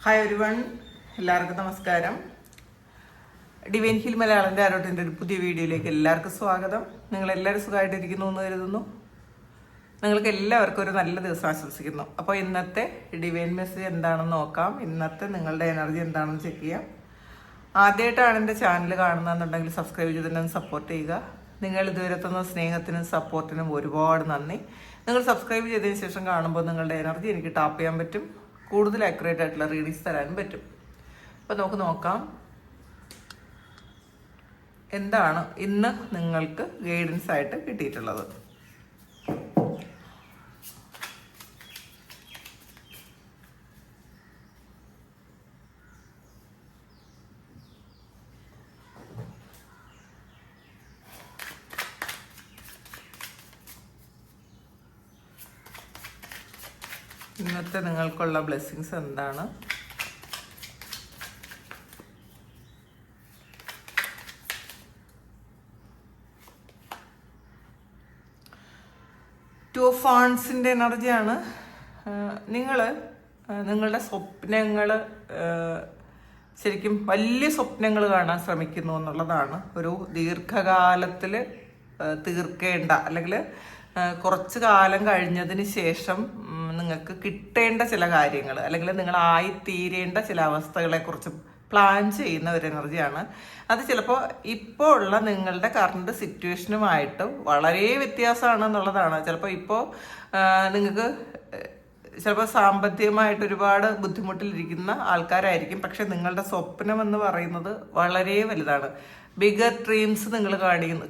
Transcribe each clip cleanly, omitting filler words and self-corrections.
Hi everyone, എല്ലാവർക്കും നമസ്കാരം. Divine hill മലയാളൻ്റെ ആരോട്ടിൻ്റെ ഒരു പുതിയ വീഡിയോയിലേക്ക് എല്ലാവർക്കും സ്വാഗതം. നിങ്ങളെല്ലാവരും സുഖമായിട്ടിരിക്കുന്നു എന്ന് കരുതുന്നു. നിങ്ങൾക്ക് എല്ലാവർക്കും ഒരു നല്ല ദിവസം ആശംസിക്കുന്നു. അപ്പോൾ ഇന്നത്തെ ഡിവൈൻ മെസ്സേജ് എന്താണെന്ന് നോക്കാം. ഇന്നത്തെ നിങ്ങളുടെ എനർജി എന്താണെന്ന് ചെക്ക് ചെയ്യാം. ആദ്യമായിട്ടാണ് എൻ്റെ ചാനൽ കാണുന്നതെന്നുണ്ടെങ്കിൽ സബ്സ്ക്രൈബ് ചെയ്ത് തന്നെ സപ്പോർട്ട് ചെയ്യുക. നിങ്ങൾ ഇതുവരെ തന്ന സ്നേഹത്തിനും സപ്പോർട്ടിനും ഒരുപാട് നന്ദി. നിങ്ങൾ സബ്സ്ക്രൈബ് ചെയ്തതിന് ശേഷം കാണുമ്പോൾ നിങ്ങളുടെ എനർജി എനിക്ക് ടാപ്പ് ചെയ്യാൻ പറ്റും, കൂടുതൽ ആക്യുറേറ്റ് ആയിട്ടുള്ള റീഡിങ്സ് തരാനും പറ്റും. അപ്പോൾ നമുക്ക് നോക്കാം എന്താണ് ഇന്ന് നിങ്ങൾക്ക് ഗൈഡൻസ് ആയിട്ട് കിട്ടിയിട്ടുള്ളത്. ഇന്നത്തെ നിങ്ങൾക്കുള്ള ബ്ലെസ്സിങ്സ് എന്താണ്? ടു ഓഫ് വാണ്ട്സിൻ്റെ എനർജിയാണ്. നിങ്ങളുടെ സ്വപ്നങ്ങൾ ശരിക്കും വലിയ സ്വപ്നങ്ങൾ കാണാൻ ശ്രമിക്കുന്നു എന്നുള്ളതാണ്. ഒരു ദീർഘകാലത്തിൽ തീർക്കേണ്ട അല്ലെങ്കിൽ കുറച്ച് കാലം കഴിഞ്ഞതിന് ശേഷം നിങ്ങൾക്ക് കിട്ടേണ്ട ചില കാര്യങ്ങൾ അല്ലെങ്കിൽ നിങ്ങളായിത്തീരേണ്ട ചില അവസ്ഥകളെക്കുറിച്ച് പ്ലാൻ ചെയ്യുന്ന ഒരു എനർജിയാണ്. അത് ചിലപ്പോൾ ഇപ്പോൾ ഉള്ള നിങ്ങളുടെ കറണ്ട് സിറ്റുവേഷനുമായിട്ട് വളരെ വ്യത്യാസമാണ് എന്നുള്ളതാണ്. ചിലപ്പോൾ ഇപ്പോൾ നിങ്ങൾക്ക് ചിലപ്പോൾ സാമ്പത്തികമായിട്ട് ഒരുപാട് ബുദ്ധിമുട്ടിലിരിക്കുന്ന ആൾക്കാരായിരിക്കും. പക്ഷെ നിങ്ങളുടെ സ്വപ്നം എന്ന് പറയുന്നത് വളരെ വലുതാണ്. ബിഗർ ഡ്രീംസ് നിങ്ങൾ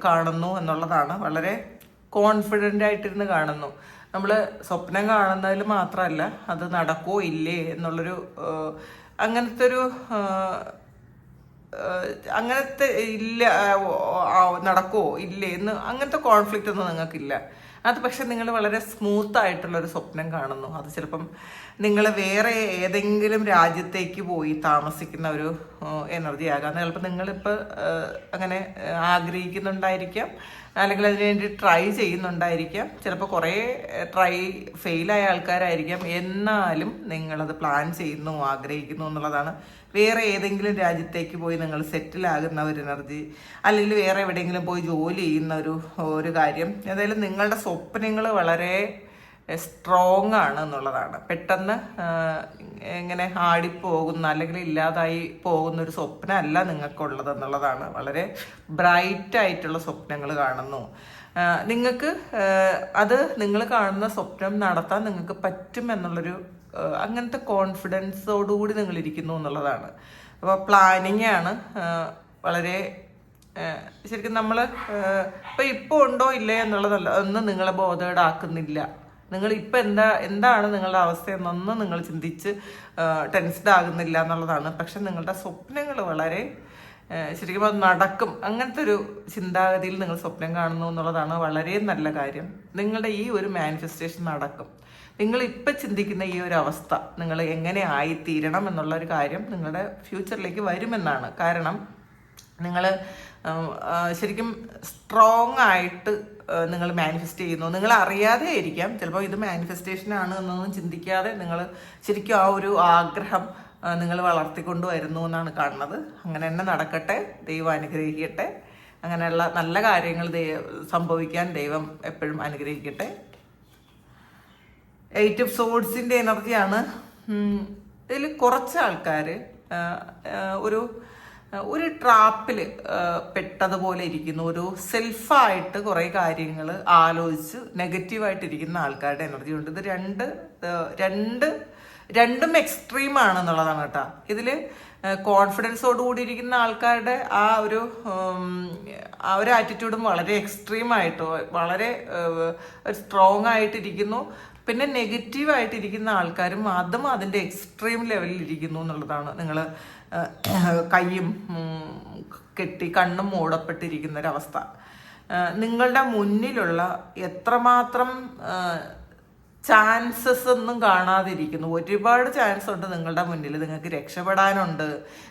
കാണുന്നു എന്നുള്ളതാണ്. വളരെ കോൺഫിഡൻ്റ് ആയിട്ടിരുന്ന് കാണുന്നു. നമ്മൾ സ്വപ്നം കാണുന്നതിൽ മാത്രമല്ല അത് നടക്കുമോ ഇല്ലേ എന്നുള്ളൊരു അങ്ങനത്തെ ഇല്ല, നടക്കുമോ ഇല്ലേ എന്ന് അങ്ങനത്തെ കോൺഫ്ലിക്റ്റ് ഒന്നും നിങ്ങൾക്കില്ല. അത് പക്ഷെ നിങ്ങൾ വളരെ സ്മൂത്ത് ആയിട്ടുള്ളൊരു സ്വപ്നം കാണുന്നു. അത് ചിലപ്പം നിങ്ങൾ വേറെ ഏതെങ്കിലും രാജ്യത്തേക്ക് പോയി താമസിക്കുന്ന ഒരു എനർജി ആകാം. ചിലപ്പോൾ നിങ്ങളിപ്പോൾ അങ്ങനെ ആഗ്രഹിക്കുന്നുണ്ടായിരിക്കാം, അല്ലെങ്കിൽ അതിന് വേണ്ടി ട്രൈ ചെയ്യുന്നുണ്ടായിരിക്കാം. ചിലപ്പോൾ കുറേ ഫെയിലായ ആൾക്കാരായിരിക്കാം. എന്നാലും നിങ്ങളത് പ്ലാൻ ചെയ്യുന്നു, ആഗ്രഹിക്കുന്നു എന്നുള്ളതാണ്. വേറെ ഏതെങ്കിലും രാജ്യത്തേക്ക് പോയി നിങ്ങൾ സെറ്റിലാകുന്ന ഒരു എനർജി, അല്ലെങ്കിൽ വേറെ എവിടെയെങ്കിലും പോയി ജോലി ചെയ്യുന്ന ഒരു കാര്യം. ഏതായാലും നിങ്ങളുടെ സ്വപ്നങ്ങൾ വളരെ സ്ട്രോങ് ആണ് എന്നുള്ളതാണ്. പെട്ടെന്ന് ഇങ്ങനെ ആടിപ്പോകുന്ന അല്ലെങ്കിൽ ഇല്ലാതായി പോകുന്ന ഒരു സ്വപ്നമല്ല നിങ്ങൾക്കുള്ളത് എന്നുള്ളതാണ്. വളരെ ബ്രൈറ്റ് ആയിട്ടുള്ള സ്വപ്നങ്ങൾ കാണുന്നു. നിങ്ങൾക്ക് അത് നിങ്ങൾ കാണുന്ന സ്വപ്നം നടത്താൻ നിങ്ങൾക്ക് പറ്റും എന്നുള്ളൊരു അങ്ങനത്തെ കോൺഫിഡൻസോടുകൂടി നിങ്ങൾ ഇരിക്കുന്നു എന്നുള്ളതാണ്. അപ്പോൾ പ്ലാനിങ് ആണ്. വളരെ ശരിക്കും നമ്മൾ ഇപ്പോൾ ഉണ്ടോ ഇല്ലേ എന്നുള്ളതല്ല, ഒന്നും നിങ്ങളെ ബോധേഡാക്കുന്നില്ല. നിങ്ങൾ ഇപ്പം എന്താണ് നിങ്ങളുടെ അവസ്ഥയെന്നൊന്നും നിങ്ങൾ ചിന്തിച്ച് ടെൻസ്ഡ് ആകുന്നില്ല എന്നുള്ളതാണ്. പക്ഷെ നിങ്ങളുടെ സ്വപ്നങ്ങൾ വളരെ ശരിക്കും അത് നടക്കും അങ്ങനത്തെ ഒരു ചിന്താഗതിയിൽ നിങ്ങൾ സ്വപ്നം കാണുന്നു എന്നുള്ളതാണ് വളരെ നല്ല കാര്യം. നിങ്ങളുടെ ഈ ഒരു മാനിഫെസ്റ്റേഷൻ നടക്കും. നിങ്ങൾ ഇപ്പം ചിന്തിക്കുന്ന ഈ ഒരു അവസ്ഥ നിങ്ങൾ എങ്ങനെ ആയിത്തീരണം എന്നുള്ള ഒരു കാര്യം നിങ്ങളുടെ ഫ്യൂച്ചറിലേക്ക് വരുമെന്നാണ്. കാരണം നിങ്ങൾ ശരിക്കും സ്ട്രോങ് ആയിട്ട് നിങ്ങൾ മാനിഫെസ്റ്റ് ചെയ്യുന്നു. നിങ്ങൾ അറിയാതെ ആയിരിക്കാം ചിലപ്പോൾ ഇത് മാനിഫെസ്റ്റേഷൻ ആണ് എന്നൊന്നും ചിന്തിക്കാതെ നിങ്ങൾ ശരിക്കും ആ ഒരു ആഗ്രഹം നിങ്ങൾ വളർത്തിക്കൊണ്ട് വരുന്നു എന്നാണ് കാണുന്നത്. അങ്ങനെ തന്നെ നടക്കട്ടെ, ദൈവം അനുഗ്രഹിക്കട്ടെ. അങ്ങനെയുള്ള നല്ല കാര്യങ്ങൾ സംഭവിക്കാൻ ദൈവം എപ്പോഴും അനുഗ്രഹിക്കട്ടെ. 8 ഓഫ് സോഡ്സിൻ്റെ എനർജിയാണ്. ഇതിൽ കുറച്ച് ആൾക്കാർ ഒരു ട്രാപ്പിൽ പെട്ടതുപോലെ ഇരിക്കുന്നു. ഒരു സെൽഫായിട്ട് കുറേ കാര്യങ്ങൾ ആലോചിച്ച് നെഗറ്റീവായിട്ടിരിക്കുന്ന ആൾക്കാരുടെ എനർജി ഉണ്ട്. ഇത് രണ്ടും എക്സ്ട്രീം ആണെന്നുള്ളതാണ് കേട്ടോ. ഇതിൽ കോൺഫിഡൻസോടുകൂടി ഇരിക്കുന്ന ആൾക്കാരുടെ ആ ഒരു ആറ്റിറ്റ്യൂഡും വളരെ എക്സ്ട്രീമായിട്ട് വളരെ സ്ട്രോങ് ആയിട്ടിരിക്കുന്നു. പിന്നെ നെഗറ്റീവായിട്ടിരിക്കുന്ന ആൾക്കാരും അതും അതിൻ്റെ എക്സ്ട്രീം ലെവലിൽ ഇരിക്കുന്നു എന്നുള്ളതാണ്. നിങ്ങൾ കൈയും കെട്ടി കണ്ണും മൂടപ്പെട്ടിരിക്കുന്ന ഒരവസ്ഥ. നിങ്ങളുടെ മുന്നിലുള്ള എത്രമാത്രം ചാൻസസ് ഒന്നും കാണാതിരിക്കുന്നു. ഒരുപാട് ചാൻസ് ഉണ്ട് നിങ്ങളുടെ മുന്നിൽ. നിങ്ങൾക്ക് രക്ഷപ്പെടാനുണ്ട്,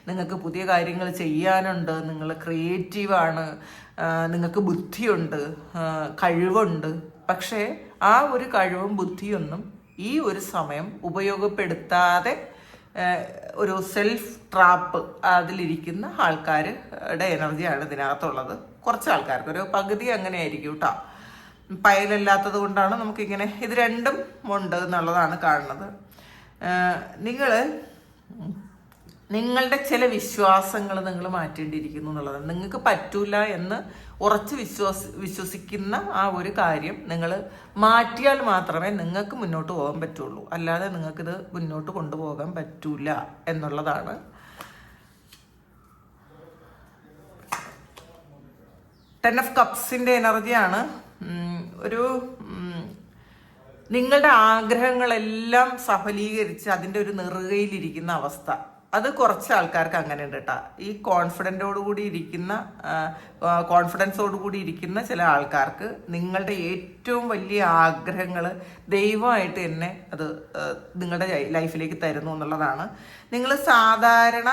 നിങ്ങൾക്ക് പുതിയ കാര്യങ്ങൾ ചെയ്യാനുണ്ട്, നിങ്ങൾ ക്രിയേറ്റീവാണ്, നിങ്ങൾക്ക് ബുദ്ധിയുണ്ട്, കഴിവുണ്ട്. പക്ഷേ ആ ഒരു കഴിവും ബുദ്ധിയൊന്നും ഈ ഒരു സമയം ഉപയോഗപ്പെടുത്താതെ ഒരു സെൽഫ് ട്രാപ്പ് അതിലിരിക്കുന്ന ആൾക്കാരുടെ എനർജിയാണ് ഇതിനകത്തുള്ളത്. കുറച്ച് ആൾക്കാർക്ക് ഒരു പകുതി അങ്ങനെ ആയിരിക്കും കേട്ടോ. പയലല്ലാത്തത് കൊണ്ടാണ് നമുക്കിങ്ങനെ ഇത് രണ്ടും ഉണ്ട് എന്നുള്ളതാണ് കാണുന്നത്. നിങ്ങളുടെ ചില വിശ്വാസങ്ങൾ നിങ്ങൾ മാറ്റേണ്ടിയിരിക്കുന്നു എന്നുള്ളതാണ്. നിങ്ങൾക്ക് പറ്റൂല എന്ന് ഉറച്ച് വിശ്വസിക്കുന്ന ആ ഒരു കാര്യം നിങ്ങൾ മാറ്റിയാൽ മാത്രമേ നിങ്ങൾക്ക് മുന്നോട്ട് പോകാൻ പറ്റുള്ളൂ. അല്ലാതെ നിങ്ങൾക്കിത് മുന്നോട്ട് കൊണ്ടുപോകാൻ പറ്റൂല എന്നുള്ളതാണ്. ടെൻ ഓഫ് കപ്സിൻ്റെ എനർജിയാണ്. ഒരു നിങ്ങളുടെ ആഗ്രഹങ്ങളെല്ലാം സഫലീകരിച്ച് അതിൻ്റെ ഒരു നെറുകയിലിരിക്കുന്ന അവസ്ഥ, അത് കുറച്ച് ആൾക്കാർക്ക് അങ്ങനെ ഉണ്ട് കേട്ടോ. ഈ കോൺഫിഡൻസോടുകൂടി ഇരിക്കുന്ന ചില ആൾക്കാർക്ക് നിങ്ങളുടെ ഏറ്റവും വലിയ ആഗ്രഹങ്ങൾ ദൈവമായിട്ട് തന്നെ അത് നിങ്ങളുടെ ലൈഫിലേക്ക് തരുന്നു എന്നുള്ളതാണ്. നിങ്ങൾ സാധാരണ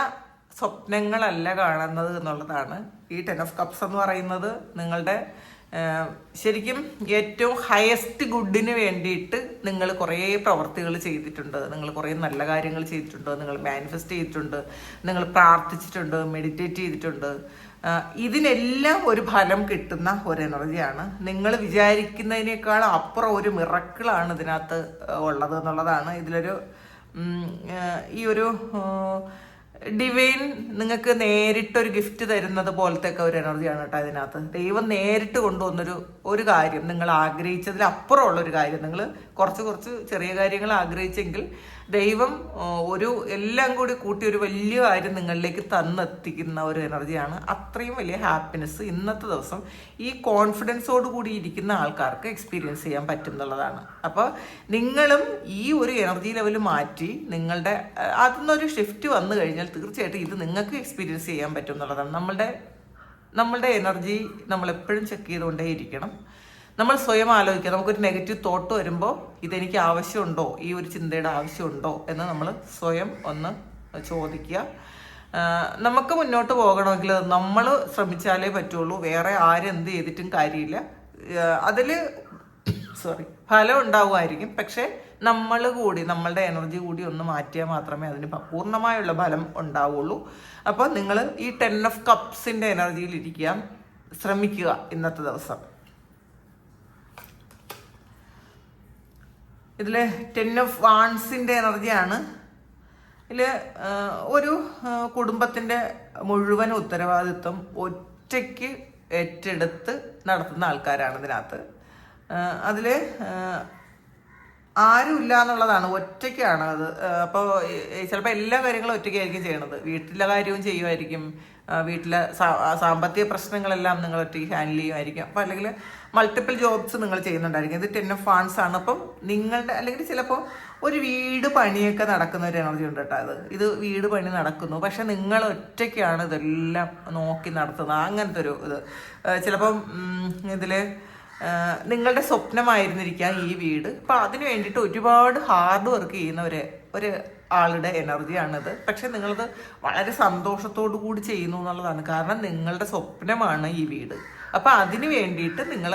സ്വപ്നങ്ങളല്ല കാണുന്നത് എന്നുള്ളതാണ്. ഈ ടെൻ ഓഫ് കപ്സ് എന്ന് പറയുന്നത് നിങ്ങളുടെ ശരിക്കും ഏറ്റവും ഹയസ്റ്റ് ഗുഡിന് വേണ്ടിയിട്ട് നിങ്ങൾ കുറേ പ്രവർത്തികൾ ചെയ്തിട്ടുണ്ട്, നിങ്ങൾ കുറേ നല്ല കാര്യങ്ങൾ ചെയ്തിട്ടുണ്ട്, നിങ്ങൾ മാനിഫെസ്റ്റ് ചെയ്തിട്ടുണ്ട്, നിങ്ങൾ പ്രാർത്ഥിച്ചിട്ടുണ്ട്, മെഡിറ്റേറ്റ് ചെയ്തിട്ടുണ്ട്. ഇതിനെല്ലാം ഒരു ഫലം കിട്ടുന്ന ഒരു എനർജിയാണ്. നിങ്ങൾ വിചാരിക്കുന്നതിനേക്കാൾ അപ്പുറം ഒരു മിറക്കിളാണ് ഇതിനകത്ത് ഉള്ളത് എന്നുള്ളതാണ്. ഇതിലൊരു ഈ ഒരു ഡിവൈൻ നിങ്ങൾക്ക് നേരിട്ടൊരു ഗിഫ്റ്റ് തരുന്നത് പോലത്തെ ഒക്കെ ഒരു എനർജിയാണ് കേട്ടോ ഇതിനകത്ത്. ദൈവം നേരിട്ട് കൊണ്ടുവന്നൊരു കാര്യം, നിങ്ങൾ ആഗ്രഹിച്ചതിൽ അപ്പുറമുള്ളൊരു കാര്യം, നിങ്ങൾ കുറച്ച് ചെറിയ കാര്യങ്ങൾ ആഗ്രഹിച്ചെങ്കിൽ ദൈവം ഒരു എല്ലാം കൂടി കൂട്ടി ഒരു വലിയ കാര്യം നിങ്ങളിലേക്ക് തന്നെത്തിക്കുന്ന ഒരു എനർജിയാണ്. അത്രയും വലിയ ഹാപ്പിനെസ് ഇന്നത്തെ ദിവസം ഈ കോൺഫിഡൻസോട് കൂടി ഇരിക്കുന്ന ആൾക്കാർക്ക് എക്സ്പീരിയൻസ് ചെയ്യാൻ പറ്റും എന്നുള്ളതാണ്. അപ്പോൾ നിങ്ങളും ഈ ഒരു എനർജി ലെവൽ മാറ്റി നിങ്ങളുടെ അതിന്നൊരു ഷിഫ്റ്റ് വന്നു കഴിഞ്ഞാൽ തീർച്ചയായിട്ടും ഇത് നിങ്ങൾക്ക് എക്സ്പീരിയൻസ് ചെയ്യാൻ പറ്റും എന്നുള്ളതാണ്. നമ്മളുടെ എനർജി നമ്മൾ എപ്പോഴും ചെക്ക് ചെയ്തുകൊണ്ടേയിരിക്കണം. നമ്മൾ സ്വയം ആലോചിക്കുക. നമുക്കൊരു നെഗറ്റീവ് തോട്ട് വരുമ്പോൾ ഇതെനിക്ക് ആവശ്യമുണ്ടോ, ഈ ഒരു ചിന്തയുടെ ആവശ്യമുണ്ടോ എന്ന് നമ്മൾ സ്വയം ഒന്ന് ചോദിക്കുക. നമുക്ക് മുന്നോട്ട് പോകണമെങ്കിൽ നമ്മൾ ശ്രമിച്ചാലേ പറ്റുള്ളൂ. വേറെ ആരെന്ത് ചെയ്തിട്ടും കാര്യമില്ല. അതിൽ ഫലം ഉണ്ടാവുമായിരിക്കും, പക്ഷെ നമ്മളുടെ എനർജി കൂടി ഒന്ന് മാറ്റിയാൽ മാത്രമേ അതിന് പൂർണ്ണമായുള്ള ഫലം ഉണ്ടാവുള്ളൂ. അപ്പോൾ നിങ്ങൾ ഈ 10 ഓഫ് കപ്സിൻ്റെ എനർജിയിൽ ഇരിക്കാൻ ശ്രമിക്കുക ഇന്നത്തെ ദിവസം. ഇതിൽ 10 ഓഫ് വാൺസിൻ്റെ എനർജിയാണ്. ഇതിൽ ഒരു കുടുംബത്തിൻ്റെ മുഴുവൻ ഉത്തരവാദിത്വം ഒറ്റയ്ക്ക് ഏറ്റെടുത്ത് നടത്തുന്ന ആൾക്കാരാണ് ഇതിനകത്ത്. അതിൽ ആരുമില്ല എന്നുള്ളതാണ്, ഒറ്റയ്ക്കാണ് അത്. അപ്പോൾ ചിലപ്പോൾ എല്ലാ കാര്യങ്ങളും ഒറ്റയ്ക്കായിരിക്കും ചെയ്യണത്. വീട്ടിലെ കാര്യവും ചെയ്യുമായിരിക്കും, വീട്ടിലെ സാമ്പത്തിക പ്രശ്നങ്ങളെല്ലാം നിങ്ങൾ ഒറ്റയ്ക്ക് ഹാൻഡിൽ ചെയ്യുമായിരിക്കും. അപ്പോൾ അല്ലെങ്കിൽ മൾട്ടിപ്പിൾ ജോബ്സ് നിങ്ങൾ ചെയ്യുന്നുണ്ടായിരിക്കും. ഇത് 10 ഓഫ് വാൺസ് ആണ്. അപ്പം നിങ്ങളുടെ അല്ലെങ്കിൽ ചിലപ്പോൾ ഒരു വീട് പണിയൊക്കെ നടക്കുന്ന ഒരു എനർജി ഉണ്ട് കേട്ടോ. ഇത് വീട് പണി നടക്കുന്നു, പക്ഷെ നിങ്ങൾ ഒറ്റയ്ക്കാണ് ഇതെല്ലാം നോക്കി നടത്തുന്നത്. അങ്ങനത്തെ ഒരു ഇത് ചിലപ്പം ഇതിൽ നിങ്ങളുടെ സ്വപ്നമായിരുന്നിരിക്കാം ഈ വീട്. അപ്പം അതിന് വേണ്ടിയിട്ട് ഒരുപാട് ഹാർഡ് വർക്ക് ചെയ്യുന്ന ഒരു ആളുടെ എനർജിയാണിത്. പക്ഷെ നിങ്ങളത് വളരെ സന്തോഷത്തോടു കൂടി ചെയ്യുന്നു എന്നുള്ളതാണ്. കാരണം നിങ്ങളുടെ സ്വപ്നമാണ് ഈ വീട്. അപ്പം അതിന് വേണ്ടിയിട്ട് നിങ്ങൾ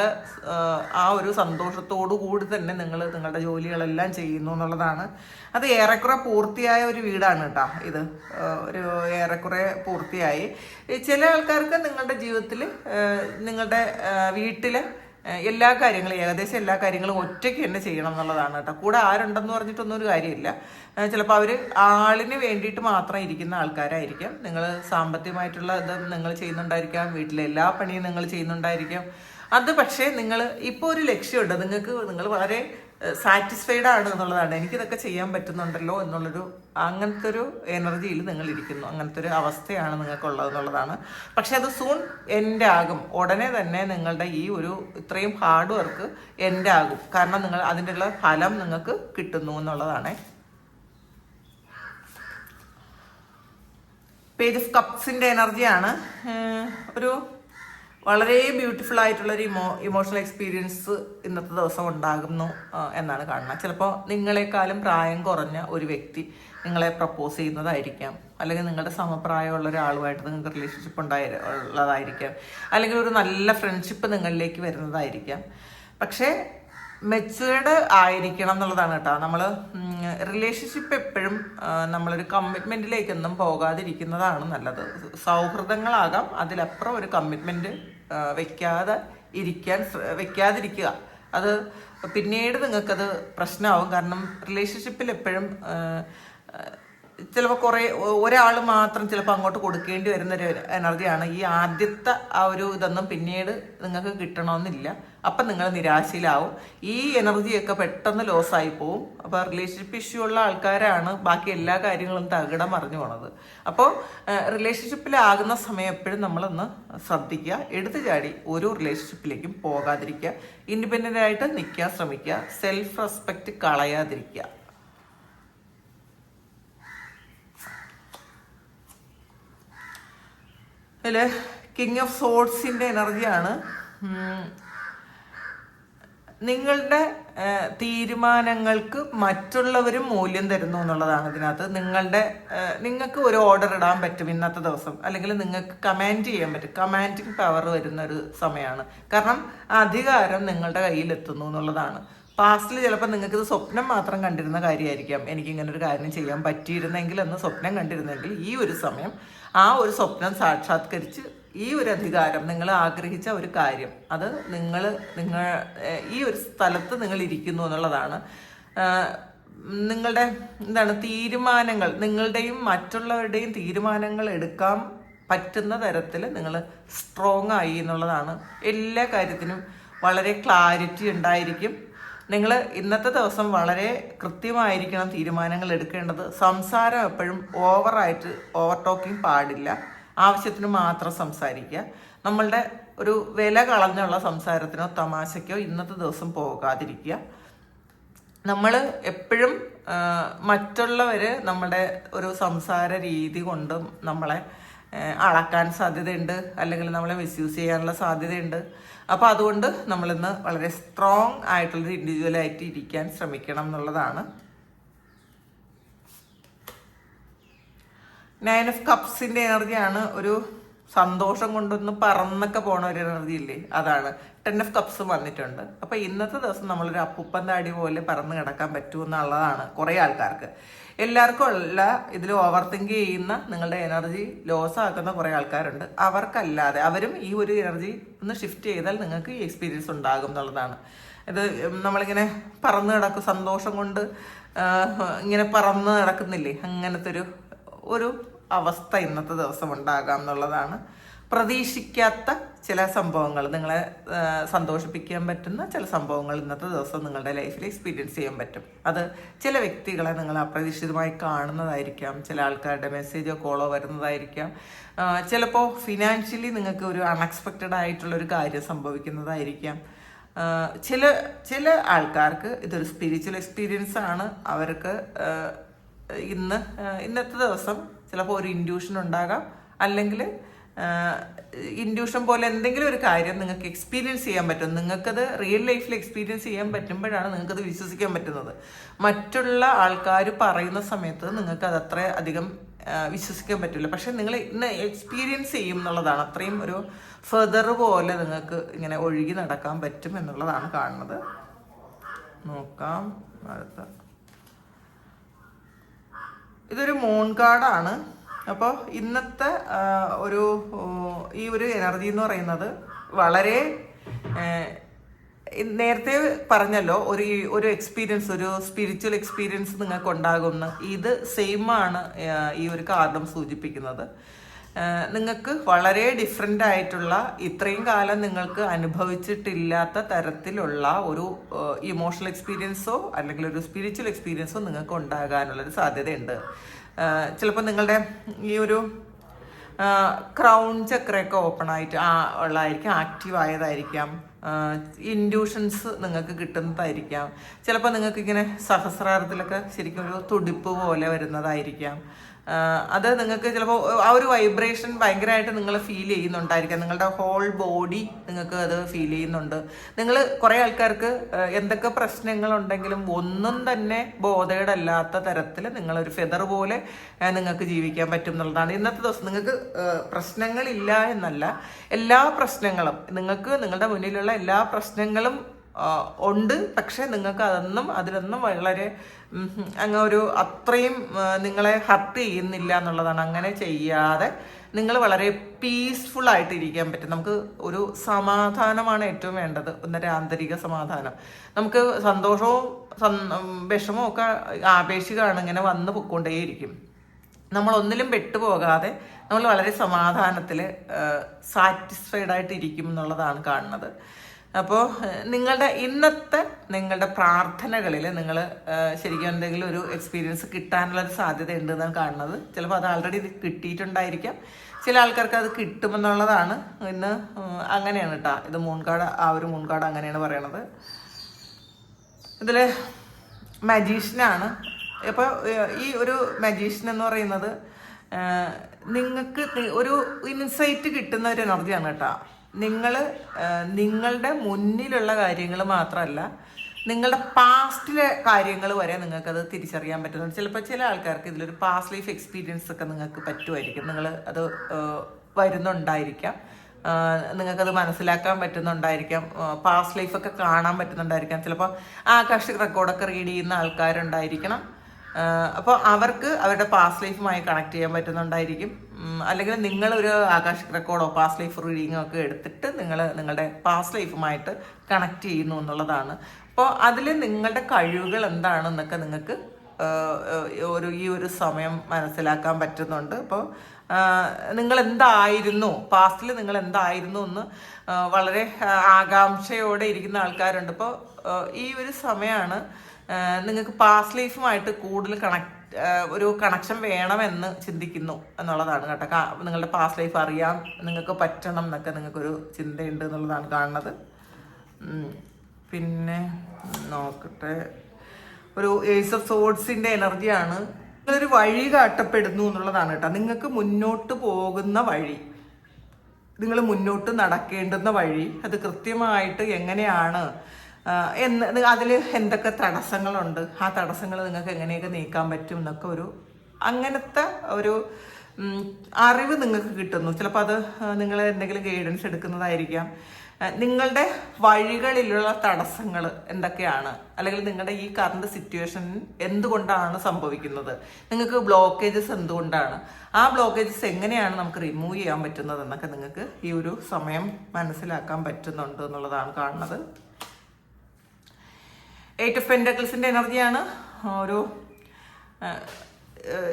ആ ഒരു സന്തോഷത്തോടു കൂടി തന്നെ നിങ്ങളുടെ ജോലികളെല്ലാം ചെയ്യുന്നു എന്നുള്ളതാണ്. അത് ഏറെക്കുറെ പൂർത്തിയായ ഒരു വീടാണ് കേട്ടോ ഇത്. ഒരു ഏറെക്കുറെ പൂർത്തിയായി. ചില ആൾക്കാർക്ക് നിങ്ങളുടെ ജീവിതത്തിൽ നിങ്ങളുടെ വീട്ടിൽ ഏകദേശം എല്ലാ കാര്യങ്ങളും ഒറ്റയ്ക്ക് തന്നെ ചെയ്യണം എന്നുള്ളതാണ് കേട്ടോ. കൂടെ ആരുണ്ടെന്ന് പറഞ്ഞിട്ടൊന്നും ഒരു കാര്യമില്ല. ചിലപ്പോൾ അവർ ആളിന് വേണ്ടിയിട്ട് മാത്രം ഇരിക്കുന്ന ആൾക്കാരായിരിക്കാം. നിങ്ങൾ സാമ്പത്തികമായിട്ടുള്ള ഇത് നിങ്ങൾ ചെയ്യുന്നുണ്ടായിരിക്കാം, വീട്ടിലെ എല്ലാ പണിയും നിങ്ങൾ ചെയ്യുന്നുണ്ടായിരിക്കാം. അത് പക്ഷേ നിങ്ങൾ ഇപ്പോൾ ഒരു ലക്ഷ്യമുണ്ട്, നിങ്ങൾ വളരെ സാറ്റിസ്ഫൈഡ് ആണ് എന്നുള്ളതാണ്. എനിക്കിതൊക്കെ ചെയ്യാൻ പറ്റുന്നുണ്ടല്ലോ എന്നുള്ളൊരു അങ്ങനത്തെ ഒരു എനർജിയിൽ നിങ്ങൾ ഇരിക്കുന്നു. അങ്ങനത്തെ ഒരു അവസ്ഥയാണ് നിങ്ങൾക്കുള്ളത് എന്നുള്ളതാണ്. പക്ഷെ അത് സൂൺ എൻഡ് ആകും. ഉടനെ തന്നെ നിങ്ങളുടെ ഈ ഒരു ഇത്രയും ഹാർഡ് വർക്ക് എൻഡ് ആകും. കാരണം നിങ്ങൾ അതിൻ്റെ ഉള്ള ഫലം നിങ്ങൾക്ക് കിട്ടുന്നു എന്നുള്ളതാണ്. പേജ് ഓഫ് കപ്സിൻ്റെ എനർജിയാണ്. ഒരു വളരെ ബ്യൂട്ടിഫുൾ ആയിട്ടുള്ളൊരു ഇമോഷണൽ എക്സ്പീരിയൻസ് ഇന്നത്തെ ദിവസം ഉണ്ടാകുന്നു എന്നാണ് കാണുന്നത്. ചിലപ്പോൾ നിങ്ങളെക്കാളും പ്രായം കുറഞ്ഞ ഒരു വ്യക്തി നിങ്ങളെ പ്രപ്പോസ് ചെയ്യുന്നതായിരിക്കാം, അല്ലെങ്കിൽ നിങ്ങളുടെ സമപ്രായമുള്ള ഒരാളുമായിട്ട് നിങ്ങൾക്ക് റിലേഷൻഷിപ്പ് ഉള്ളതായിരിക്കാം, അല്ലെങ്കിൽ ഒരു നല്ല ഫ്രണ്ട്ഷിപ്പ് നിങ്ങളിലേക്ക് വരുന്നതായിരിക്കാം. പക്ഷേ മെച്ചുവേർഡ് ആയിരിക്കണം എന്നുള്ളതാണ് കേട്ടോ. നമ്മൾ റിലേഷൻഷിപ്പ് എപ്പോഴും നമ്മളൊരു കമ്മിറ്റ്മെൻറ്റിലേക്കൊന്നും പോകാതിരിക്കുന്നതാണ് നല്ലത്. സൗഹൃദങ്ങളാകാം, അതിലപ്പുറം ഒരു കമ്മിറ്റ്മെൻറ്റ് വെക്കാതിരിക്കുക. അത് പിന്നീട് നിങ്ങൾക്കത് പ്രശ്നമാവും. കാരണം റിലേഷൻഷിപ്പിൽ എപ്പോഴും ചിലപ്പോൾ ഒരാൾ മാത്രം ചിലപ്പോൾ അങ്ങോട്ട് കൊടുക്കേണ്ടി വരുന്നൊരു എനർജിയാണ്. ഈ ആദ്യത്തെ ആ ഒരു ഇതൊന്നും പിന്നീട് നിങ്ങൾക്ക് കിട്ടണമെന്നില്ല. അപ്പം നിങ്ങൾ നിരാശയിലാവും. ഈ എനർജിയൊക്കെ പെട്ടെന്ന് ലോസായി പോവും. അപ്പോൾ റിലേഷൻഷിപ്പ് ഇഷ്യൂ ഉള്ള ആൾക്കാരാണ് ബാക്കി എല്ലാ കാര്യങ്ങളും തകിടം മറിഞ്ഞു പോണത്. അപ്പോൾ റിലേഷൻഷിപ്പിലാകുന്ന സമയം എപ്പോഴും നമ്മളൊന്ന് ശ്രദ്ധിക്കുക. എടുത്തു ചാടി ഒരു റിലേഷൻഷിപ്പിലേക്കും പോകാതിരിക്കുക. ഇൻഡിപെൻഡൻ്റ് ആയിട്ട് നിൽക്കാൻ ശ്രമിക്കുക. സെൽഫ് റെസ്പെക്റ്റ് കളയാതിരിക്കുക. അതിൽ കിങ് ഓഫ് സോർഡ്സിൻ്റെ എനർജിയാണ്. നിങ്ങളുടെ തീരുമാനങ്ങൾക്ക് മറ്റുള്ളവരും മൂല്യം തരുന്നു എന്നുള്ളതാണ് ഇതിനകത്ത്. നിങ്ങൾക്ക് ഒരു ഓർഡർ ഇടാൻ പറ്റും ഇന്നത്തെ ദിവസം, അല്ലെങ്കിൽ നിങ്ങൾക്ക് കമാൻഡ് ചെയ്യാൻ പറ്റും. കമാൻഡിങ് പവർ വരുന്ന ഒരു സമയമാണ്. കാരണം അധികാരം നിങ്ങളുടെ കയ്യിലെത്തുന്നു എന്നുള്ളതാണ്. പാസ്റ്റിൽ ചിലപ്പോൾ നിങ്ങൾക്ക് ഇത് സ്വപ്നം മാത്രം കണ്ടിരുന്ന കാര്യമായിരിക്കാം. എനിക്കിങ്ങനെ ഒരു കാര്യം ചെയ്യാൻ പറ്റിയിരുന്നെങ്കിൽ എന്ന് സ്വപ്നം കണ്ടിരുന്നെങ്കിൽ ഈ ഒരു സമയം ആ ഒരു സ്വപ്നം സാക്ഷാത്കരിച്ച് ഈ ഒരു അധികാരം, നിങ്ങൾ ആഗ്രഹിച്ച ഒരു കാര്യം, അത് നിങ്ങൾ ഈ ഒരു സ്ഥലത്ത് നിങ്ങൾ ഇരിക്കുന്നു എന്നുള്ളതാണ്. നിങ്ങളുടെ തീരുമാനങ്ങൾ, നിങ്ങളുടെയും മറ്റുള്ളവരുടെയും തീരുമാനങ്ങൾ എടുക്കാൻ പറ്റുന്ന തരത്തിൽ നിങ്ങൾ സ്ട്രോങ് ആയി എന്നുള്ളതാണ്. എല്ലാ കാര്യത്തിനും വളരെ ക്ലാരിറ്റി ഉണ്ടായിരിക്കും. നിങ്ങൾ ഇന്നത്തെ ദിവസം വളരെ കൃത്യമായിരിക്കണം തീരുമാനങ്ങൾ എടുക്കേണ്ടത്. സംസാരം എപ്പോഴും ഓവർ ടോക്കിംഗ് പാടില്ല. ആവശ്യത്തിന് മാത്രം സംസാരിക്കുക. നമ്മളുടെ ഒരു വില കളഞ്ഞുള്ള സംസാരത്തിനോ തമാശയ്ക്കോ ഇന്നത്തെ ദിവസം പോകാതിരിക്കുക. നമ്മൾ എപ്പോഴും മറ്റുള്ളവർ നമ്മുടെ ഒരു സംസാര രീതി കൊണ്ടും നമ്മളെ അളക്കാൻ സാധ്യതയുണ്ട്, അല്ലെങ്കിൽ നമ്മളെ മിസ്യൂസ് ചെയ്യാനുള്ള സാധ്യതയുണ്ട്. അപ്പോൾ അതുകൊണ്ട് നമ്മളിന്ന് വളരെ സ്ട്രോങ് ആയിട്ടുള്ളൊരു ഇൻഡിവിജ്വലായിട്ട് ഇരിക്കാൻ ശ്രമിക്കണം എന്നുള്ളതാണ്. 9 ഓഫ് കപ്സിൻ്റെ എനർജിയാണ്. ഒരു സന്തോഷം കൊണ്ടൊന്ന് പറന്നൊക്കെ പോണ ഒരു എനർജി ഇല്ലേ, അതാണ്. 10 ഓഫ് കപ്സ് വന്നിട്ടുണ്ട്. അപ്പോൾ ഇന്നത്തെ ദിവസം നമ്മളൊരു അപ്പൂപ്പൻ താടി പോലെ പറന്ന് കിടക്കാൻ പറ്റുമെന്നുള്ളതാണ് കുറേ ആൾക്കാർക്ക്. എല്ലാവർക്കും അല്ല, ഇതിൽ ഓവർ തിങ്ക് ചെയ്യുന്ന, നിങ്ങളുടെ എനർജി ലോസ് ആക്കുന്ന കുറേ ആൾക്കാരുണ്ട്. അവർക്കല്ലാതെ അവരും ഈ ഒരു എനർജി ഒന്ന് ഷിഫ്റ്റ് ചെയ്താൽ നിങ്ങൾക്ക് ഈ എക്സ്പീരിയൻസ് ഉണ്ടാകും എന്നുള്ളതാണ്. ഇത് നമ്മളിങ്ങനെ പറന്ന് കിടക്കും, സന്തോഷം കൊണ്ട് ഇങ്ങനെ പറന്ന് കിടക്കുന്നില്ലേ, അങ്ങനത്തെ ഒരു അവസ്ഥ ഇന്നത്തെ ദിവസം ഉണ്ടാകാം എന്നുള്ളതാണ്. പ്രതീക്ഷിക്കാത്ത ചില സംഭവങ്ങൾ, നിങ്ങളെ സന്തോഷിപ്പിക്കാൻ പറ്റുന്ന ചില സംഭവങ്ങൾ ഇന്നത്തെ ദിവസം നിങ്ങളുടെ ലൈഫിൽ എക്സ്പീരിയൻസ് ചെയ്യാൻ പറ്റും. അത് ചില വ്യക്തികളെ നിങ്ങൾ അപ്രതീക്ഷിതമായി കാണുന്നതായിരിക്കാം, ചില ആൾക്കാരുടെ മെസ്സേജോ കോളോ വരുന്നതായിരിക്കാം, ചിലപ്പോൾ ഫിനാൻഷ്യലി നിങ്ങൾക്ക് ഒരു അൺഎക്സ്പെക്റ്റഡ് ആയിട്ടുള്ളൊരു കാര്യം സംഭവിക്കുന്നതായിരിക്കാം. ചില ആൾക്കാർക്ക് ഇതൊരു സ്പിരിച്വൽ എക്സ്പീരിയൻസ് ആണ്. അവർക്ക് ഇന്നത്തെ ദിവസം ചിലപ്പോൾ ഒരു ഇൻഡ്യൂഷൻ ഉണ്ടാകാം, അല്ലെങ്കിൽ ഇൻഡ്യൂഷൻ പോലെ എന്തെങ്കിലും ഒരു കാര്യം നിങ്ങൾക്ക് എക്സ്പീരിയൻസ് ചെയ്യാൻ പറ്റും. നിങ്ങൾക്കത് റിയൽ ലൈഫിൽ എക്സ്പീരിയൻസ് ചെയ്യാൻ പറ്റുമ്പോഴാണ് നിങ്ങൾക്കത് വിശ്വസിക്കാൻ പറ്റുന്നത്. മറ്റുള്ള ആൾക്കാർ പറയുന്ന സമയത്ത് നിങ്ങൾക്ക് അത് അത്ര അധികം വിശ്വസിക്കാൻ പറ്റില്ല. പക്ഷെ നിങ്ങൾ ഇന്ന് എക്സ്പീരിയൻസ് ചെയ്യും എന്നുള്ളതാണ്. അത്രയും ഒരു ഫെദർ പോലെ നിങ്ങൾക്ക് ഇങ്ങനെ ഒഴുകി നടക്കാൻ പറ്റും എന്നുള്ളതാണ് കാണുന്നത്. നോക്കാം അടുത്ത. ഇതൊരു മൂൺ കാർഡാണ്. അപ്പോൾ ഇന്നത്തെ ഈ ഒരു എനർജി എന്ന് പറയുന്നത് വളരെ നേരത്തെ പറഞ്ഞല്ലോ, ഒരു എക്സ്പീരിയൻസ്, ഒരു സ്പിരിച്വൽ എക്സ്പീരിയൻസ് നിങ്ങൾക്ക് ഉണ്ടാകുമെന്ന്. ഇത് സെയിം ആണ് ഈ ഒരു കാർഡും സൂചിപ്പിക്കുന്നത്. നിങ്ങൾക്ക് വളരെ ഡിഫറെൻ്റ് ആയിട്ടുള്ള, ഇത്രയും കാലം നിങ്ങൾക്ക് അനുഭവിച്ചിട്ടില്ലാത്ത തരത്തിലുള്ള ഒരു ഇമോഷണൽ എക്സ്പീരിയൻസോ അല്ലെങ്കിൽ ഒരു സ്പിരിച്വൽ എക്സ്പീരിയൻസോ നിങ്ങൾക്ക് ഉണ്ടാകാനുള്ളൊരു സാധ്യതയുണ്ട്. ചിലപ്പോൾ നിങ്ങളുടെ ഈ ഒരു ക്രൗൺ ചക്രയൊക്കെ ഓപ്പൺ ആയിട്ട് ഉള്ളതായിരിക്കാം, ആക്റ്റീവ് ആയതായിരിക്കാം. ഇൻഡ്യൂഷൻസ് നിങ്ങൾക്ക് കിട്ടുന്നതായിരിക്കാം. ചിലപ്പോൾ നിങ്ങൾക്ക് ഇങ്ങനെ സഹസ്രാരത്തിലൊക്കെ ശരിക്കും ഒരു തുടിപ്പ് പോലെ വരുന്നതായിരിക്കാം. അത് നിങ്ങൾക്ക് ചിലപ്പോൾ ആ ഒരു വൈബ്രേഷൻ ഭയങ്കരമായിട്ട് നിങ്ങൾ ഫീൽ ചെയ്യുന്നുണ്ടായിരിക്കാം. നിങ്ങളുടെ ഹോൾ ബോഡി നിങ്ങൾക്ക് അത് ഫീൽ ചെയ്യുന്നുണ്ട്. നിങ്ങൾ കുറേ ആൾക്കാർക്ക് എന്തൊക്കെ പ്രശ്നങ്ങളുണ്ടെങ്കിലും ഒന്നും തന്നെ ബോധേഡല്ലാത്ത തരത്തിൽ നിങ്ങളൊരു ഫെദർ പോലെ നിങ്ങൾക്ക് ജീവിക്കാൻ പറ്റും എന്നുള്ളതാണ്. ഇന്നത്തെ ദിവസം നിങ്ങൾക്ക് പ്രശ്നങ്ങളില്ല എന്നല്ല, എല്ലാ പ്രശ്നങ്ങളും, നിങ്ങൾക്ക് നിങ്ങളുടെ മുന്നിലുള്ള എല്ലാ പ്രശ്നങ്ങളും ഉണ്ട്. പക്ഷെ നിങ്ങൾക്ക് അതിലൊന്നും വളരെ അങ്ങ് ഒരു അത്രയും നിങ്ങളെ ഹർട്ട് ചെയ്യുന്നില്ല എന്നുള്ളതാണ്. അങ്ങനെ ചെയ്യാതെ നിങ്ങൾ വളരെ പീസ്ഫുൾ ആയിട്ട് ഇരിക്കാൻ പറ്റും. നമുക്ക് ഒരു സമാധാനമാണ് ഏറ്റവും വേണ്ടത്, ഒന്നൊരു ആന്തരിക സമാധാനം. നമുക്ക് സന്തോഷവും വിഷമവും ഒക്കെ ആപേക്ഷികമാണ്, ഇങ്ങനെ വന്നു പൊയ്ക്കൊണ്ടേയിരിക്കും. നമ്മളൊന്നിലും പെട്ടുപോകാതെ നമ്മൾ വളരെ സമാധാനത്തിൽ സാറ്റിസ്ഫൈഡ് ആയിട്ട് ഇരിക്കും എന്നുള്ളതാണ് കാണുന്നത്. അപ്പോൾ നിങ്ങളുടെ പ്രാർത്ഥനകളിൽ നിങ്ങൾ ശരിക്കും എന്തെങ്കിലും ഒരു എക്സ്പീരിയൻസ് കിട്ടാനുള്ളൊരു സാധ്യത ഉണ്ടെന്നാണ് കാണുന്നത്. ചിലപ്പോൾ അത് ആൾറെഡി കിട്ടിയിട്ടുണ്ടായിരിക്കാം, ചില ആൾക്കാർക്ക് അത് കിട്ടുമെന്നുള്ളതാണ് ഇന്ന്. അങ്ങനെയാണ് കേട്ടോ ഇത് മൂൺകാർഡ്, ആ ഒരു മൂൺകാർഡ് അങ്ങനെയാണ് പറയണത്. ഇതിൽ മജീഷ്യനാണ്. അപ്പോൾ ഈ ഒരു മജീഷ്യൻ എന്ന് പറയുന്നത് നിങ്ങൾക്ക് ഒരു ഇൻസൈറ്റ് കിട്ടുന്ന ഒരു എനർജിയാണ് കേട്ടോ. നിങ്ങളുടെ മുന്നിലുള്ള കാര്യങ്ങൾ മാത്രമല്ല, നിങ്ങളുടെ പാസ്റ്റിലെ കാര്യങ്ങൾ വരെ നിങ്ങൾക്കത് തിരിച്ചറിയാൻ പറ്റുന്നുണ്ട്. ചിലപ്പോൾ ചില ആൾക്കാർക്ക് ഇതിലൊരു പാസ്റ്റ് ലൈഫ് എക്സ്പീരിയൻസ് ഒക്കെ നിങ്ങൾക്ക് പറ്റുമായിരിക്കും. നിങ്ങൾ അത് വരുന്നുണ്ടായിരിക്കാം, നിങ്ങൾക്കത് മനസ്സിലാക്കാൻ പറ്റുന്നുണ്ടായിരിക്കാം, പാസ്റ്റ് ലൈഫൊക്കെ കാണാൻ പറ്റുന്നുണ്ടായിരിക്കാം. ചിലപ്പോൾ ആകാശിക് റെക്കോർഡൊക്കെ റീഡ് ചെയ്യുന്ന ആൾക്കാരുണ്ടായിരിക്കണം. അപ്പോൾ അവർക്ക് അവരുടെ പാസ്റ്റ് ലൈഫുമായി കണക്ട് ചെയ്യാൻ പറ്റുന്നുണ്ടായിരിക്കും. അല്ലെങ്കിൽ നിങ്ങളൊരു ആകാശിക് റെക്കോർഡോ പാസ്റ്റ് ലൈഫ് റീഡിങ്ങോ ഒക്കെ എടുത്തിട്ട് നിങ്ങളുടെ പാസ്റ്റ് ലൈഫുമായിട്ട് കണക്ട് ചെയ്യുന്നു എന്നുള്ളതാണ്. അപ്പോൾ അതിൽ നിങ്ങളുടെ കഴിവുകൾ എന്താണെന്നൊക്കെ നിങ്ങൾക്ക് ഈ ഒരു സമയം മനസ്സിലാക്കാൻ പറ്റുന്നുണ്ട്. അപ്പോൾ നിങ്ങൾ എന്തായിരുന്നു, പാസ്റ്റിൽ നിങ്ങൾ എന്തായിരുന്നു എന്ന് വളരെ ആകാംക്ഷയോടെ ഇരിക്കുന്ന ആൾക്കാരുണ്ട്. അപ്പോൾ ഈ ഒരു സമയമാണ് നിങ്ങൾക്ക് പാസ്റ്റ് ലൈഫുമായിട്ട് കൂടുതൽ ഒരു കണക്ഷൻ വേണമെന്ന് ചിന്തിക്കുന്നു എന്നുള്ളതാണ് കേട്ടോ. നിങ്ങളുടെ പാസ്റ്റ് ലൈഫ് അറിയാം, നിങ്ങൾക്ക് പറ്റണം എന്നൊക്കെ നിങ്ങൾക്കൊരു ചിന്തയുണ്ട് എന്നുള്ളതാണ് കാണുന്നത്. പിന്നെ നോക്കട്ടെ, ഒരു ഏസ് ഓഫ് സോഡ്സിൻ്റെ എനർജിയാണ്. നിങ്ങളൊരു വഴി കാട്ടപ്പെടുന്നു എന്നുള്ളതാണ് കേട്ടോ. നിങ്ങൾക്ക് മുന്നോട്ട് പോകുന്ന വഴി, നിങ്ങൾ മുന്നോട്ട് നടക്കേണ്ടുന്ന വഴി, അത് കൃത്യമായിട്ട് എങ്ങനെയാണ് അതിൽ എന്തൊക്കെ തടസ്സങ്ങളുണ്ട്, ആ തടസ്സങ്ങൾ നിങ്ങൾക്ക് എങ്ങനെയൊക്കെ നീക്കാൻ പറ്റും എന്നൊക്കെ അങ്ങനത്തെ ഒരു അറിവ് നിങ്ങൾക്ക് കിട്ടുന്നു. ചിലപ്പോൾ അത് നിങ്ങൾ എന്തെങ്കിലും ഗൈഡൻസ് എടുക്കുന്നതായിരിക്കാം. നിങ്ങളുടെ വഴികളിലുള്ള തടസ്സങ്ങൾ എന്തൊക്കെയാണ്, അല്ലെങ്കിൽ നിങ്ങളുടെ ഈ കറണ്ട് സിറ്റുവേഷൻ എന്തുകൊണ്ടാണ് സംഭവിക്കുന്നത്, നിങ്ങൾക്ക് ബ്ലോക്കേജസ് എന്തുകൊണ്ടാണ്, ആ ബ്ലോക്കേജസ് എങ്ങനെയാണ് നമുക്ക് റിമൂവ് ചെയ്യാൻ പറ്റുന്നത് എന്നൊക്കെ നിങ്ങൾക്ക് ഈ ഒരു സമയം മനസ്സിലാക്കാൻ പറ്റുന്നുണ്ട് എന്നുള്ളതാണ് കാണുന്നത്. 8 ഓഫ് പെന്റക്കിൾസിൻ്റെ എനർജിയാണ്. ഒരു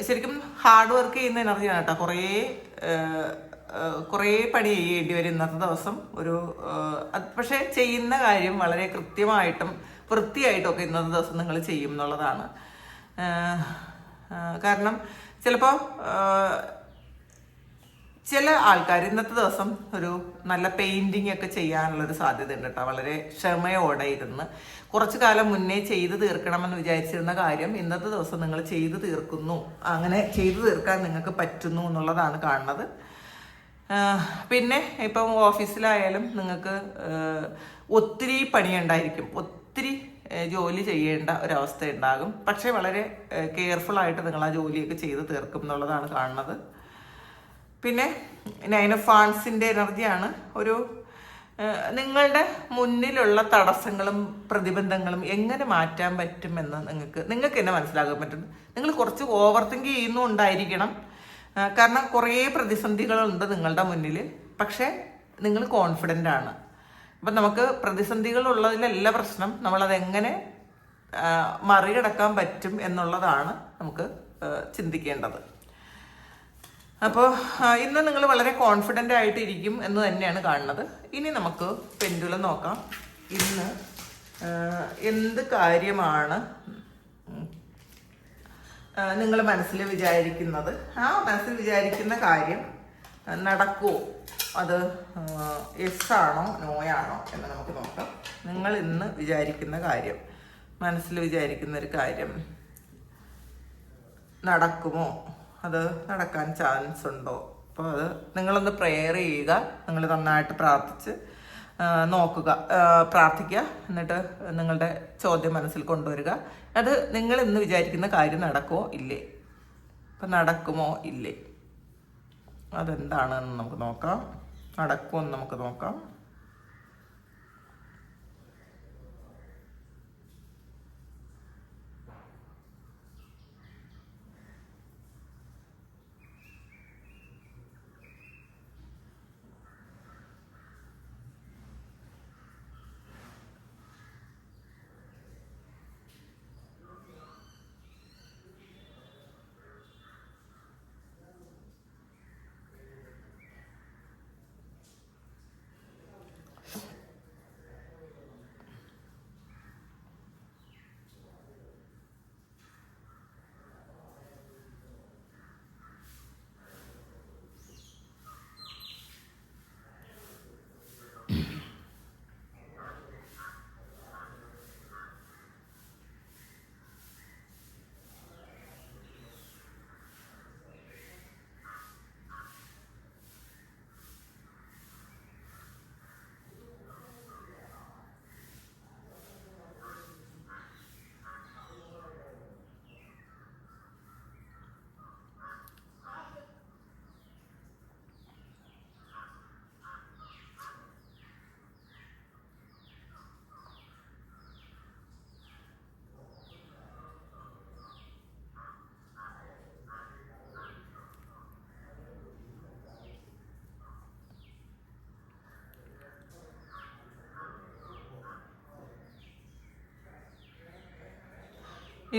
ശരിക്കും ഹാർഡ് വർക്ക് ചെയ്യുന്ന എനർജിയാണ് കേട്ടോ. കുറേ പണി ചെയ്യേണ്ടി വരും ഇന്നത്തെ ദിവസം. പക്ഷേ ചെയ്യുന്ന കാര്യം വളരെ കൃത്യമായിട്ടും വൃത്തിയായിട്ടും ഒക്കെ ഇന്നത്തെ ദിവസം നിങ്ങൾ ചെയ്യും എന്നുള്ളതാണ്. കാരണം ചിലപ്പോൾ ചില ആൾക്കാർ ഇന്നത്തെ ദിവസം ഒരു നല്ല പെയിൻറ്റിങ് ഒക്കെ ചെയ്യാനുള്ളൊരു സാധ്യത ഉണ്ട് കേട്ടോ. വളരെ ക്ഷമയോടെ ഇരുന്ന് കുറച്ചു കാലം മുന്നേ ചെയ്ത് തീർക്കണമെന്ന് വിചാരിച്ചിരുന്ന കാര്യം ഇന്നത്തെ ദിവസം നിങ്ങൾ ചെയ്തു തീർക്കുന്നു, അങ്ങനെ ചെയ്തു തീർക്കാൻ നിങ്ങൾക്ക് പറ്റുന്നു എന്നുള്ളതാണ് കാണുന്നത്. പിന്നെ ഇപ്പം ഓഫീസിലായാലും നിങ്ങൾക്ക് ഒത്തിരി പണിയുണ്ടായിരിക്കും, ഒത്തിരി ജോലി ചെയ്യേണ്ട ഒരവസ്ഥ ഉണ്ടാകും. പക്ഷേ വളരെ കെയർഫുള്ളായിട്ട് നിങ്ങൾ ആ ജോലിയൊക്കെ ചെയ്ത് തീർക്കും എന്നുള്ളതാണ് കാണുന്നത്. പിന്നെ 9 ഓഫ് വാൻഡ്സിൻ്റെ എനർജിയാണ്. നിങ്ങളുടെ മുന്നിലുള്ള തടസ്സങ്ങളും പ്രതിബന്ധങ്ങളും എങ്ങനെ മാറ്റാൻ പറ്റുമെന്ന് നിങ്ങൾക്ക് തന്നെ മനസ്സിലാക്കാൻ പറ്റും. നിങ്ങൾ കുറച്ച് ഓവർ തിങ്ക് ചെയ്യുന്നുണ്ടായിരിക്കണം. കാരണം കുറേ പ്രതിസന്ധികളുണ്ട് നിങ്ങളുടെ മുന്നിൽ, പക്ഷേ നിങ്ങൾ കോൺഫിഡൻ്റ് ആണ്. അപ്പം നമുക്ക് പ്രതിസന്ധികളുള്ളതിലല്ല പ്രശ്നം, നമ്മളതെങ്ങനെ മറികടക്കാൻ പറ്റും എന്നുള്ളതാണ് നമുക്ക് ചിന്തിക്കേണ്ടത്. അപ്പോൾ ഇന്ന് നിങ്ങൾ വളരെ കോൺഫിഡൻ്റ് ആയിട്ടിരിക്കും എന്ന് തന്നെയാണ് കാണുന്നത്. ഇനി നമുക്ക് പെൻഡുലം നോക്കാം. ഇന്ന് എന്ത് കാര്യമാണ് നിങ്ങൾ മനസ്സിൽ വിചാരിക്കുന്നത്, ആ മനസ്സിൽ വിചാരിക്കുന്ന കാര്യം നടക്കുമോ, അത് യെസ് ആണോ നോയാണോ എന്ന് നമുക്ക് നോക്കാം. നിങ്ങൾ ഇന്ന് വിചാരിക്കുന്ന കാര്യം, മനസ്സിൽ വിചാരിക്കുന്ന ഒരു കാര്യം നടക്കുമോ, അത് നടക്കാൻ ചാൻസ് ഉണ്ടോ? അപ്പോൾ അത് നിങ്ങളൊന്ന് പ്രെയർ ചെയ്യുക, നിങ്ങൾ നന്നായിട്ട് നോക്കുക, പ്രാർത്ഥിക്കുക. എന്നിട്ട് നിങ്ങളുടെ ചോദ്യം മനസ്സിൽ കൊണ്ടുവരിക. അത് നിങ്ങൾ ഇന്ന് വിചാരിക്കുന്ന കാര്യം നടക്കുമോ ഇല്ലേ, അപ്പം നടക്കുമോ ഇല്ലേ, അതെന്താണെന്ന് നമുക്ക് നോക്കാം. നടക്കുമെന്ന് നമുക്ക് നോക്കാം.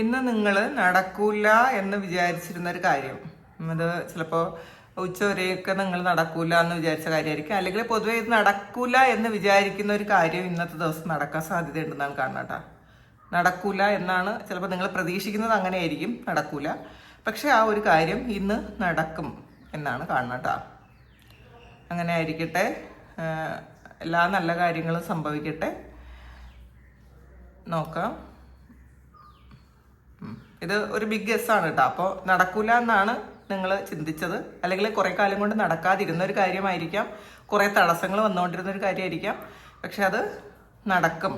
ഇന്ന് നിങ്ങൾ നടക്കൂല എന്ന് വിചാരിച്ചിരുന്ന ഒരു കാര്യം, അത് ചിലപ്പോൾ ഉച്ചവരെയൊക്കെ നിങ്ങൾ നടക്കൂല എന്ന് വിചാരിച്ച കാര്യമായിരിക്കും, അല്ലെങ്കിൽ പൊതുവെ ഇത് നടക്കൂല എന്ന് വിചാരിക്കുന്ന ഒരു കാര്യം ഇന്നത്തെ ദിവസം നടക്കാൻ സാധ്യതയുണ്ടെന്നാണ് കാണുന്നത് കേട്ടോ. നടക്കൂല എന്നാണ് ചിലപ്പോൾ നിങ്ങൾ പ്രതീക്ഷിക്കുന്നത്, അങ്ങനെയായിരിക്കും, നടക്കൂല. പക്ഷെ ആ ഒരു കാര്യം ഇന്ന് നടക്കും എന്നാണ് കാണുന്നത് കേട്ടോ. അങ്ങനെ ആയിരിക്കട്ടെ, എല്ലാ നല്ല കാര്യങ്ങളും സംഭവിക്കട്ടെ. നോക്കാം. ഇത് ഒരു ബിഗ് ഗസ് ആണ് കേട്ടോ. അപ്പോൾ നടക്കൂല എന്നാണ് നിങ്ങൾ ചിന്തിച്ചത്, അല്ലെങ്കിൽ കുറേ കാലം കൊണ്ട് നടക്കാതിരുന്ന ഒരു കാര്യമായിരിക്കാം, കുറേ തടസ്സങ്ങൾ വന്നുകൊണ്ടിരുന്ന ഒരു കാര്യമായിരിക്കാം. പക്ഷെ അത് നടക്കും,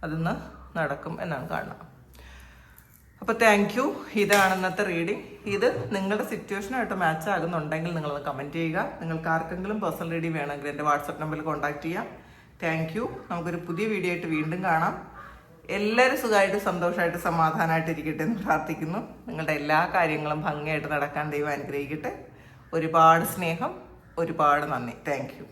അതിന്ന് നടക്കും എന്നാണ് കാണുന്നത്. അപ്പോൾ താങ്ക് യു. ഇതാണ് ഇന്നത്തെ റീഡിങ്. ഇത് നിങ്ങളുടെ സിറ്റുവേഷനായിട്ട് മാച്ച് ആകുന്നുണ്ടെങ്കിൽ നിങ്ങളത് കമൻറ്റ് ചെയ്യുക. നിങ്ങൾക്ക് ആർക്കെങ്കിലും പേഴ്സണൽ റീഡിങ് വേണമെങ്കിൽ എൻ്റെ വാട്സപ്പ് നമ്പറിൽ കോൺടാക്ട് ചെയ്യാം. Thank you. നമുക്കൊരു പുതിയ വീഡിയോ ആയിട്ട് വീണ്ടും കാണാം. എല്ലാവരും സുഖമായിട്ട് സന്തോഷമായിട്ട് സമാധാനമായിട്ട് ഇരിക്കട്ടെ എന്ന് പ്രാർത്ഥിക്കുന്നു. നിങ്ങളുടെ എല്ലാ കാര്യങ്ങളും ഭംഗിയായിട്ട് നടക്കാൻ ദൈവം അനുഗ്രഹിക്കട്ടെ. ഒരുപാട് സ്നേഹം, ഒരുപാട് നന്ദി. Thank you.